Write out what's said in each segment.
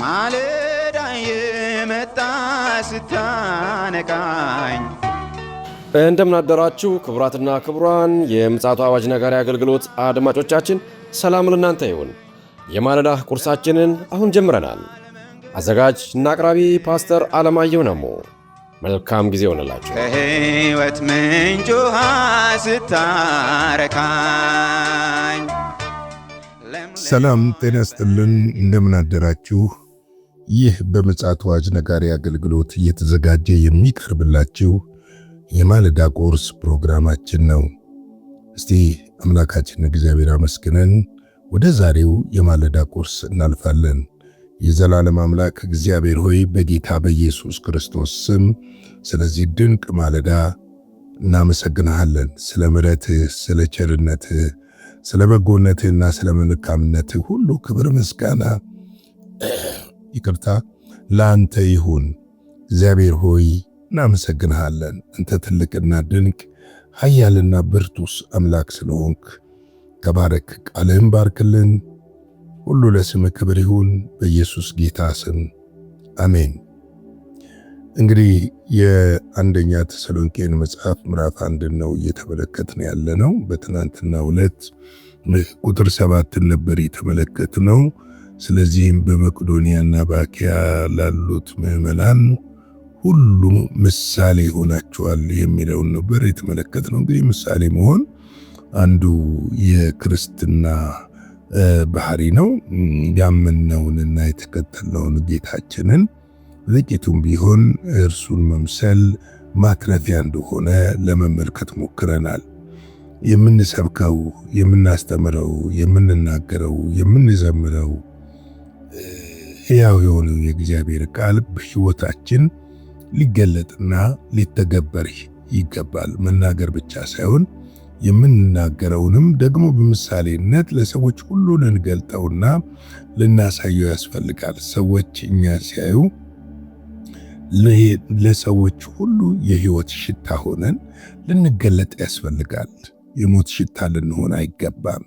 ማለዳ የመጣ ስታነቃኝ እንደምን አደራችሁ ክቡራትና ክቡራን የምፅዓቱ አዋጅ ነጋሪ አገልግሎት አድማጮቻችን፣ ሰላም ለእናንተ ይሁን። የማለዳ ቁርሳችንን አሁን ጀምረናል። አዘጋጅ እና አቅራቢ ፓስተር አለማየሁ ነሞ። መልካም ጊዜ ሆነላችሁ። ከሕይወት ምንጭ ውሃ ስታረካኝ ሰላም ጤና ይስጥልን። እንደምን አደራችሁ። ይህ በምፅዓቱ አዋጅ ነጋሪ አገልግሎት እየተዘጋጀ የሚቀርብላችሁ የማለዳ ቁርስ ፕሮግራማችን ነው። እስቲ አምላካችን እግዚአብሔር አመስግነን ወደ ዛሬው የማለዳ ቁርስ እናልፋለን። የዘላለም አምላክ እግዚአብሔር ሆይ በጌታ በኢየሱስ ክርስቶስ ስም ስለዚህ ድንቅ ማለዳ እናመሰግንሃለን። ስለ ምሕረትህ፣ ስለ ቸርነትህ፣ ስለ በጎነትህና ስለ መልካምነትህ ሁሉ ክብር ምስጋና ለአንተ ይሁን። እግዚአብሔር ሆይ እናመሰግንሃለን። አንተ ትልቅና ድንቅ ኃያልና ብርቱስ አምላክ ስለሆንክ ተባረክ። ቃልህን ባርክልን። ሁሉ ለስም ክብር ይሁን በኢየሱስ ጌታ ስም አሜን። እንግዲህ የአንደኛ ተሰሎንቄን መጽሐፍ ምዕራፍ 1 ነው እየተመለከትን ያለነው። በትናንትናው ዕለት ቁጥር 7 ነበር የተመለከትነው። ስለዚህም በመቄዶንያና በአክያ ላሉት ምዕመናን ሁሉ ምሳሌ ሆናቸዋል የሚለውን ነበር የተመለከትነው። እንግዲህ ምሳሌ መሆን አንዱ የክርስትና ባህሪ ነው። ያመንነውንና የተከተልነውን ጌታችንን ጥቂቱም ቢሆን እርሱን መምሰል ማትረፊያ እንደሆነ ለመመልከት ሞክረናል። የምንሰብከው፣ የምናስተምረው፣ የምንናገረው፣ የምንዘምረው ሕያው የሆነው የእግዚአብሔር ቃል በሕይወታችን ሊገለጥና ሊተገበር ይገባል። መናገር ብቻ ሳይሆን የምንናገረውንም ደግሞ በምሳሌነት ለሰዎች ሁሉ ልንገልጠውና ልናሳየው ያስፈልጋል። ሰዎች እኛ ሲያዩ ለሰዎች ሁሉ የሕይወት ሽታ ሆነን ልንገለጥ ያስፈልጋል። የሞት ሽታ ልንሆን አይገባም።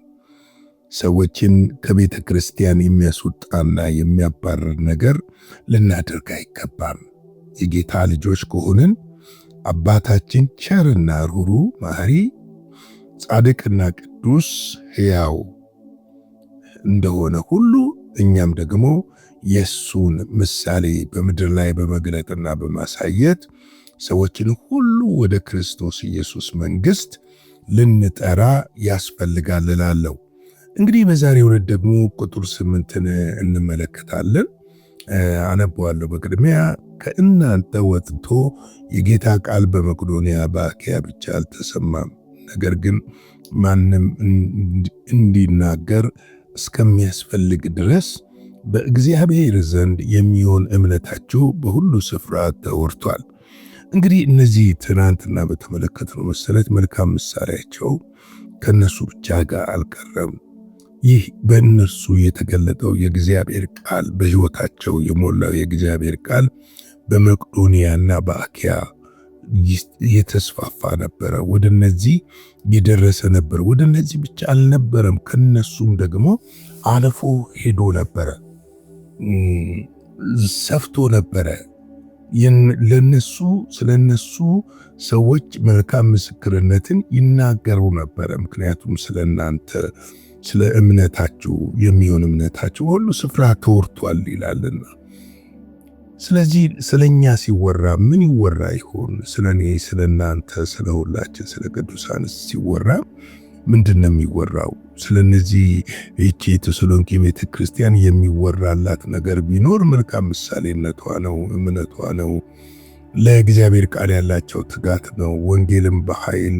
ሰዎችን ከቤተ ክርስቲያን የሚያስወጣና የሚያባርር ነገር ልናደርግ አይገባም። የጌታ ልጆች ከሆንን አባታችን ቸርና ሩሩ መሐሪ፣ ጻድቅና ቅዱስ ሕያው እንደሆነ ሁሉ እኛም ደግሞ የሱን ምሳሌ በምድር ላይ በመግለጥና በማሳየት ሰዎችን ሁሉ ወደ ክርስቶስ ኢየሱስ መንግሥት ልንጠራ ያስፈልጋል እላለሁ። እንግዲህ በዛሬው ዕለት ደግሞ ቁጥር 8ን እንመለከታለን። አነበዋለሁ። በቅድሚያ ከእናንተ ወጥቶ የጌታ ቃል በመቄዶንያ በአክያ ብቻ አልተሰማም፣ ነገር ግን ማንም እንዲናገር እስከሚያስፈልግ ድረስ በእግዚአብሔር ዘንድ የሚሆን እምነታችሁ በሁሉ ስፍራ ተወርቷል። እንግዲህ እነዚህ ትናንትና በተመለከትነው መሰረት መልካም ምሳሌያቸው ከነሱ ብቻ ጋር አልቀረም። ይህ በእነርሱ የተገለጠው የእግዚአብሔር ቃል፣ በሕይወታቸው የሞላው የእግዚአብሔር ቃል በመቄዶንያና በአክያ የተስፋፋ ነበረ። ወደ እነዚህ የደረሰ ነበር። ወደ እነዚህ ብቻ አልነበረም፣ ከነሱም ደግሞ አልፎ ሄዶ ነበረ፣ ሰፍቶ ነበረ። ለነሱ ስለነሱ ሰዎች መልካም ምስክርነትን ይናገሩ ነበረ። ምክንያቱም ስለናንተ ስለ እምነታችሁ የሚሆን እምነታችሁ ሁሉ ስፍራ ተወርቷል ይላልና። ስለዚህ ስለኛ ሲወራ ምን ይወራ ይሆን? ስለኔ፣ ስለናንተ፣ ስለሁላችን፣ ስለ ቅዱሳን ሲወራ ምንድነው የሚወራው? ስለነዚህ እቺ ተሰሎንቄ ቤተክርስቲያን የሚወራላት ነገር ቢኖር መልካም ምሳሌነቷ ነው፣ እምነቷ ነው፣ ለእግዚአብሔር ቃል ያላቸው ትጋት ነው። ወንጌልም በኃይል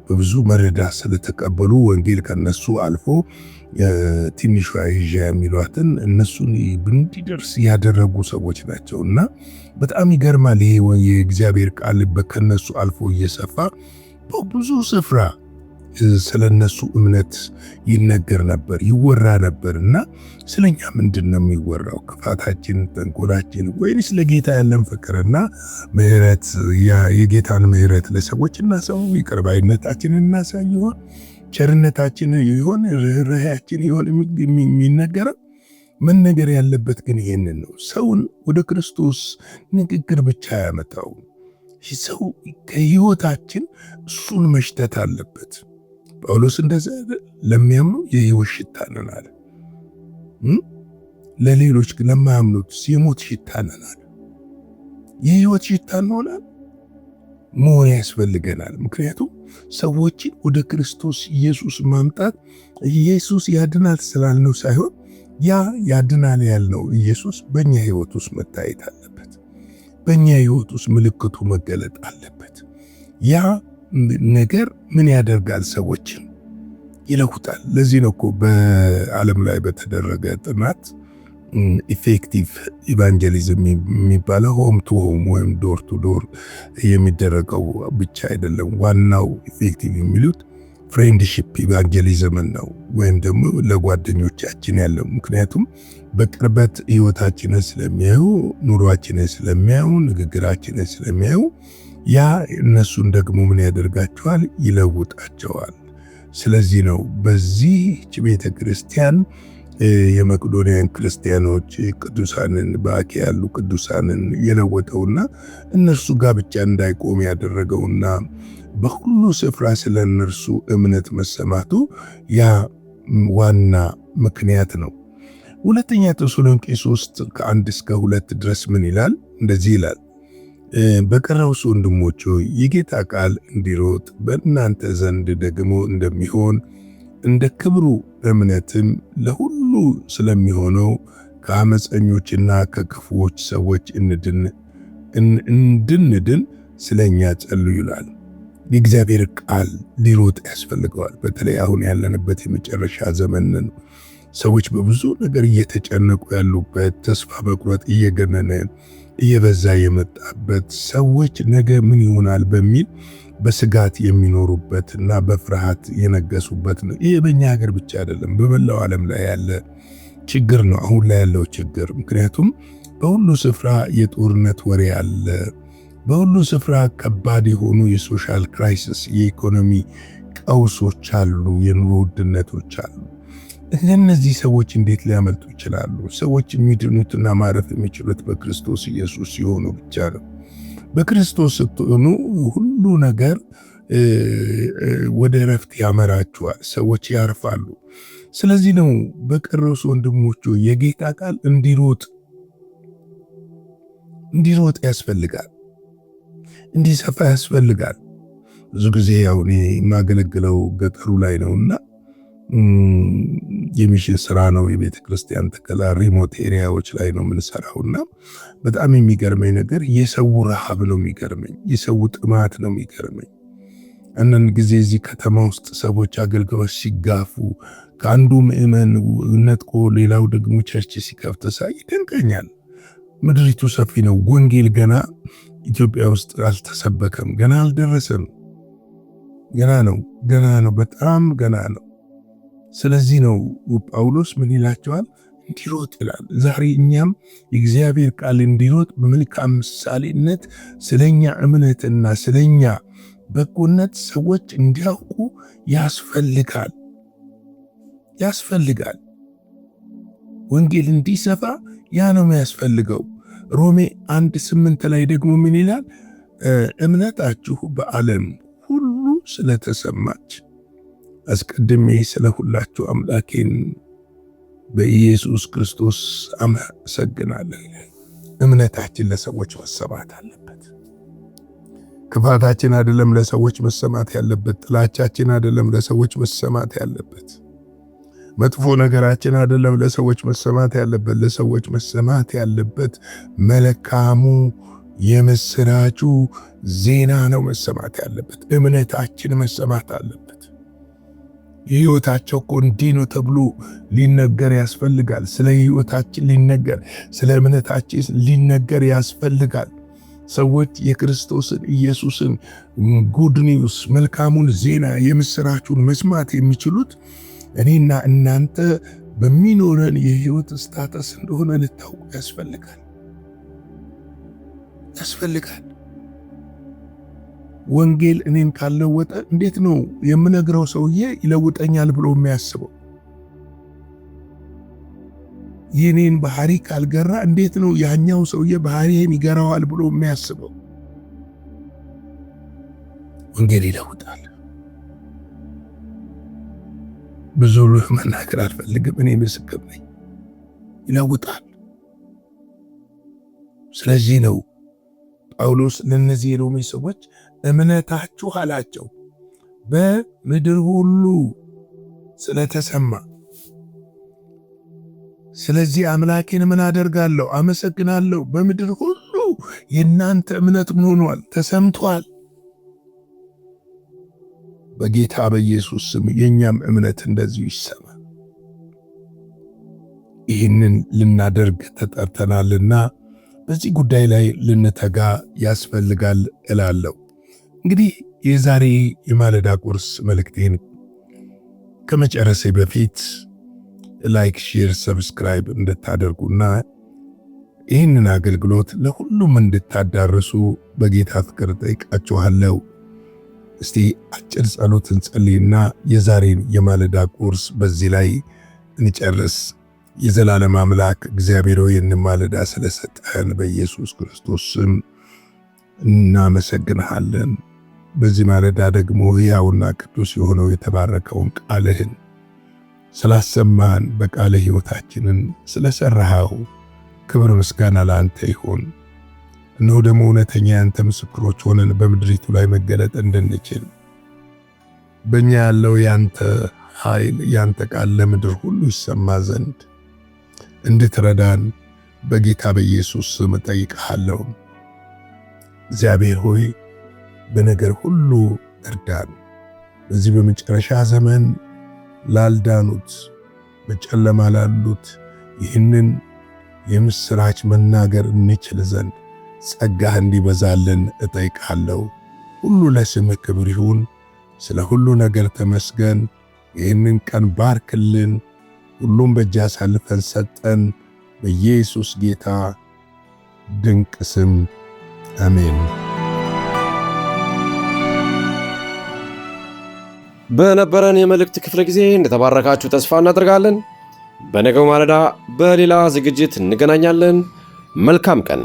በብዙ መረዳት ስለተቀበሉ ወንጌል ከነሱ አልፎ ትንሿ ኤዥያ የሚሏትን እነሱን እንዲደርስ ያደረጉ ሰዎች ናቸውና በጣም ይገርማል። ይሄ የእግዚአብሔር ቃል ከነሱ አልፎ እየሰፋ በብዙ ስፍራ ስለነሱ እምነት ይነገር ነበር፣ ይወራ ነበርና ስለኛ ምንድነው የሚወራው? ክፋታችን፣ ተንኮላችን ወይስ ለጌታ ያለን ፍቅርና ምሕረት፣ የጌታን ምሕረት ለሰዎች እናሳው፣ ይቅር ባይነታችንን እናሳይ ይሆን? ቸርነታችን ይሆን? ርህራሄያችን ይሆን የሚነገረው? መነገር ያለበት ግን ይሄንን ነው። ሰውን ወደ ክርስቶስ ንግግር ብቻ ያመጣው ሰው ከህይወታችን እሱን መሽተት አለበት። ጳውሎስ እንደዛ ለሚያምኑ የህይወት ሽታ ነን አለ። ለሌሎች ለማያምኑት የሞት ሽታ ነን አለ። የህይወት ሽታ እንሆናለን መሆን ያስፈልገናል። ምክንያቱም ሰዎችን ወደ ክርስቶስ ኢየሱስ ማምጣት ኢየሱስ ያድናል ስላልነው ሳይሆን ያ ያድናል ያልነው ኢየሱስ በእኛ ህይወት ውስጥ መታየት አለበት። በእኛ ህይወት ውስጥ ምልክቱ መገለጥ አለበት። ያ ነገር ምን ያደርጋል? ሰዎችን ይለውጣል። ለዚህ ነው እኮ በዓለም ላይ በተደረገ ጥናት ኢፌክቲቭ ኢቫንጀሊዝም የሚባለው ሆም ቱ ሆም ወይም ዶር ቱ ዶር የሚደረገው ብቻ አይደለም። ዋናው ኢፌክቲቭ የሚሉት ፍሬንድሺፕ ኢቫንጀሊዝምን ነው፣ ወይም ደግሞ ለጓደኞቻችን ያለው። ምክንያቱም በቅርበት ህይወታችንን ስለሚያዩ፣ ኑሯችንን ስለሚያዩ፣ ንግግራችንን ስለሚያዩ ያ እነሱን ደግሞ ምን ያደርጋቸዋል? ይለውጣቸዋል። ስለዚህ ነው በዚህች ቤተ ክርስቲያን የመቄዶንያን ክርስቲያኖች ቅዱሳንን በአኪያ ያሉ ቅዱሳንን የለወጠውና እነርሱ ጋር ብቻ እንዳይቆም ያደረገውና በሁሉ ስፍራ ስለ እነርሱ እምነት መሰማቱ ያ ዋና ምክንያት ነው። ሁለተኛ ተሰሎንቄ 3:1-2 ድረስ ምን ይላል? እንደዚህ ይላል፣ በቀረውስ ወንድሞች ሆይ የጌታ ቃል እንዲሮጥ በእናንተ ዘንድ ደግሞ እንደሚሆን እንደ ክብሩ እምነትም ለሁሉ ስለሚሆነው ከአመፀኞችና ከክፉዎች ሰዎች እንድንድን ስለኛ ጸልዩ ይላል። የእግዚአብሔር ቃል ሊሮጥ ያስፈልገዋል። በተለይ አሁን ያለንበት የመጨረሻ ዘመን ነው። ሰዎች በብዙ ነገር እየተጨነቁ ያሉበት፣ ተስፋ መቁረጥ እየገነነ እየበዛ የመጣበት፣ ሰዎች ነገ ምን ይሆናል በሚል በስጋት የሚኖሩበትና በፍርሃት የነገሱበት ነው። ይህ በእኛ ሀገር ብቻ አይደለም፣ በመላው ዓለም ላይ ያለ ችግር ነው አሁን ላይ ያለው ችግር። ምክንያቱም በሁሉ ስፍራ የጦርነት ወሬ አለ። በሁሉ ስፍራ ከባድ የሆኑ የሶሻል ክራይሲስ፣ የኢኮኖሚ ቀውሶች አሉ፣ የኑሮ ውድነቶች አሉ። እነዚህ ሰዎች እንዴት ሊያመልጡ ይችላሉ? ሰዎች የሚድኑትና ማረፍ የሚችሉት በክርስቶስ ኢየሱስ ሲሆኑ ብቻ ነው። በክርስቶስ ስትሆኑ ሁሉ ነገር ወደ እረፍት ያመራችኋል። ሰዎች ያርፋሉ። ስለዚህ ነው በቀረውስ ወንድሞቹ የጌታ ቃል እንዲሮጥ ያስፈልጋል፣ እንዲሰፋ ያስፈልጋል። ብዙ ጊዜ ያው እኔ የማገለግለው ገጠሩ ላይ ነውና የሚሽን ስራ ነው። የቤተ ክርስቲያን ተከላ ሪሞት ኤሪያዎች ላይ ነው የምንሰራውና በጣም የሚገርመኝ ነገር የሰው ረሃብ ነው የሚገርመኝ፣ የሰው ጥማት ነው የሚገርመኝ። አንዳንድ ጊዜ እዚህ ከተማ ውስጥ ሰዎች አገልግሎት ሲጋፉ ከአንዱ ምዕመን ነጥቆ ሌላው ደግሞ ቸርች ሲከፍት ሳይ ይደንቀኛል። ምድሪቱ ሰፊ ነው። ወንጌል ገና ኢትዮጵያ ውስጥ አልተሰበከም፣ ገና አልደረሰም። ገና ነው፣ በጣም ገና ነው። ስለዚህ ነው ጳውሎስ ምን ይላቸዋል? እንዲሮጥ ይላል። ዛሬ እኛም የእግዚአብሔር ቃል እንዲሮጥ በመልካም ምሳሌነት ስለኛ እምነትና ስለኛ በጎነት ሰዎች እንዲያውቁ ያስፈልጋል። ወንጌል እንዲሰፋ ያ ነው የሚያስፈልገው። ሮሜ 1:8 ላይ ደግሞ ምን ይላል? እምነታችሁ በዓለም ሁሉ ስለተሰማች አስቀድሜ ስለ ሁላችሁ አምላኬን በኢየሱስ ክርስቶስ አመሰግናለሁ። እምነታችን ለሰዎች መሰማት አለበት። ክፋታችን አይደለም ለሰዎች መሰማት ያለበት። ጥላቻችን አይደለም ለሰዎች መሰማት ያለበት። መጥፎ ነገራችን አይደለም ለሰዎች መሰማት ያለበት። ለሰዎች መሰማት ያለበት መልካሙ የምስራቹ ዜና ነው መሰማት ያለበት። እምነታችን መሰማት አለበት። የህይወታቸው እኮ እንዲህ ነው ተብሎ ሊነገር ያስፈልጋል። ስለ ህይወታችን ሊነገር፣ ስለ እምነታችን ሊነገር ያስፈልጋል። ሰዎች የክርስቶስን ኢየሱስን ጉድ ኒውስ መልካሙን ዜና የምስራቹን መስማት የሚችሉት እኔና እናንተ በሚኖረን የህይወት ስታተስ እንደሆነ ልታውቁ ያስፈልጋል። ወንጌል እኔን ካልለወጠ እንዴት ነው የምነግረው ሰውዬ ይለውጠኛል ብሎ የሚያስበው? የኔን ባህሪ ካልገራ እንዴት ነው ያኛው ሰውዬ ባህሪዬን ይገራዋል ብሎ የሚያስበው? ወንጌል ይለውጣል። ብዙ መናገር አልፈልግም፣ እኔ ምስክር ነኝ። ይለውጣል። ስለዚህ ነው ጳውሎስ ለነዚህ የሮሜ ሰዎች እምነታችሁ አላቸው በምድር ሁሉ ስለተሰማ፣ ስለዚህ አምላኬን ምን አደርጋለሁ? አመሰግናለሁ። በምድር ሁሉ የእናንተ እምነት ምን ሆኗል? ተሰምቷል። በጌታ በኢየሱስ ስም የኛም እምነት እንደዚሁ ይሰማ። ይህንን ልናደርግ ተጠርተናልና በዚህ ጉዳይ ላይ ልንተጋ ያስፈልጋል እላለሁ። እንግዲህ የዛሬ የማለዳ ቁርስ መልእክቴን ከመጨረሴ በፊት ላይክ፣ ሼር፣ ሰብስክራይብ እንድታደርጉና ይህንን አገልግሎት ለሁሉም እንድታዳርሱ በጌታ ፍቅር ጠይቃችኋለሁ። እስቲ አጭር ጸሎት እንጸልይና የዛሬን የማለዳ ቁርስ በዚህ ላይ እንጨርስ። የዘላለም አምላክ እግዚአብሔር ሆይ ማለዳ ስለሰጠን በኢየሱስ ክርስቶስ ስም እናመሰግንሃለን። በዚህ ማለዳ ደግሞ ሕያውና ቅዱስ የሆነው የተባረከውን ቃልህን ስላሰማን በቃለ ሕይወታችንን ስለሰራኸው ክብር ምስጋና ለአንተ ይሁን። እነሆ ደግሞ እውነተኛ ያንተ ምስክሮች ሆነን በምድሪቱ ላይ መገለጥ እንድንችል በእኛ ያለው ያንተ ኃይል ያንተ ቃል ለምድር ሁሉ ይሰማ ዘንድ እንድትረዳን በጌታ በኢየሱስ ስም ጠይቅሃለሁ። እግዚአብሔር ሆይ በነገር ሁሉ እርዳን። በዚህ በመጨረሻ ዘመን ላልዳኑት፣ በጨለማ ላሉት ይህንን የምስራች መናገር እንችል ዘንድ ጸጋህ እንዲበዛልን እጠይቃለሁ። ሁሉ ለስምህ ክብር ይሁን። ስለ ሁሉ ነገር ተመስገን። ይህንን ቀን ባርክልን። ሁሉም በእጅ አሳልፈን ሰጠን። በኢየሱስ ጌታ ድንቅ ስም አሜን። በነበረን የመልእክት ክፍለ ጊዜ እንደተባረካችሁ ተስፋ እናደርጋለን። በነገው ማለዳ በሌላ ዝግጅት እንገናኛለን። መልካም ቀን።